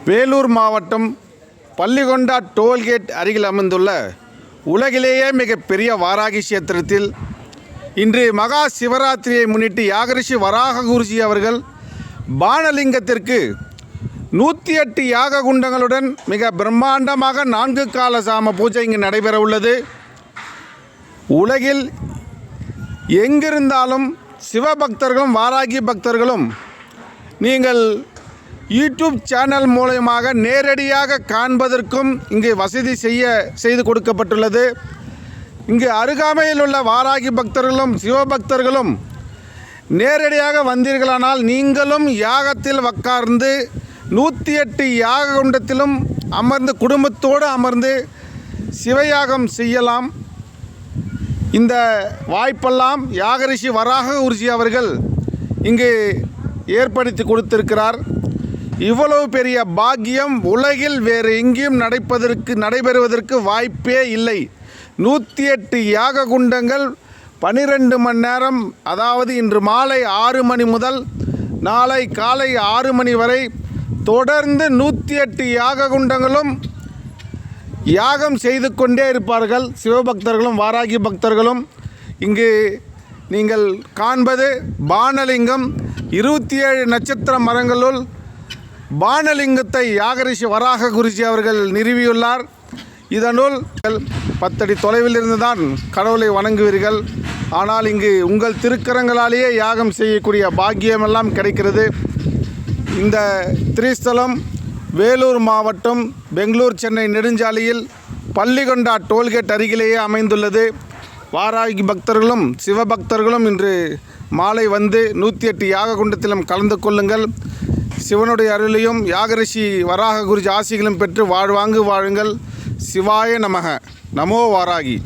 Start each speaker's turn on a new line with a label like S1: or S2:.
S1: வேலூர் மாவட்டம் பள்ளிகொண்டா டோல்கேட் அருகில் அமைந்துள்ள உலகிலேயே மிகப்பெரிய வாராகி கஷேத்திரத்தில் இன்று மகா சிவராத்திரியை முன்னிட்டு யாகரிஷி வராக குருஜி அவர்கள் பானலிங்கத்திற்கு 108 யாக குண்டங்களுடன் மிக பிரம்மாண்டமாக 4 கால சாம பூஜை இங்கு நடைபெற உள்ளது. உலகில் எங்கிருந்தாலும் சிவபக்தர்களும் வாராகி பக்தர்களும் நீங்கள் யூடியூப் சேனல் மூலமாக நேரடியாக காண்பதற்கும் இங்கு வசதி செய்து கொடுக்கப்பட்டுள்ளது. இங்கு அருகாமையில் உள்ள வாராகி பக்தர்களும் சிவபக்தர்களும் நேரடியாக வந்தீர்களானால் நீங்களும் யாகத்தில் உட்கார்ந்து 108 யாக குண்டத்திலும் அமர்ந்து குடும்பத்தோடு அமர்ந்து சிவயாகம் செய்யலாம். இந்த வாய்ப்பெல்லாம் யாகரிஷி வராக குருஜி அவர்கள் இங்கு ஏற்படுத்தி கொடுத்திருக்கிறார். இவ்வளவு பெரிய பாக்கியம் உலகில் வேறு எங்கேயும் நடைபெறுவதற்கு வாய்ப்பே இல்லை. 108 யாக குண்டங்கள் 12 மணி நேரம், அதாவது இன்று மாலை 6 மணி முதல் நாளை காலை 6 மணி வரை தொடர்ந்து 108 யாக குண்டங்களும் யாகம் செய்து கொண்டே இருப்பார்கள். சிவபக்தர்களும் வாராகி பக்தர்களும். இங்கு நீங்கள் காண்பது பானலிங்கம். 27 நட்சத்திர மரங்களுள் பானலிங்கத்தை யாகரிஷி வராக குருஜி அவர்கள் நிறுவியுள்ளார். இதனுள் 10 அடி தொலைவில் இருந்துதான் கடவுளை வணங்குவீர்கள். ஆனால் இங்கு உங்கள் திருக்கரங்களாலேயே யாகம் செய்யக்கூடிய பாக்கியமெல்லாம் கிடைக்கிறது. இந்த திரிஸ்தலம் வேலூர் மாவட்டம் பெங்களூர் சென்னை நெடுஞ்சாலையில் பள்ளிகொண்டா டோல்கேட் அருகிலேயே அமைந்துள்ளது. வாராகி பக்தர்களும் சிவபக்தர்களும் இன்று மாலை வந்து 108 யாக குண்டத்திலும் கலந்து கொள்ளுங்கள். சிவனுடைய அருளையும் யாகரிஷி வராக குருஜி ஆசிகளும் பெற்று வாழ்வாங்கு வாழுங்கள். சிவாய நமக. நமோ வாராகி.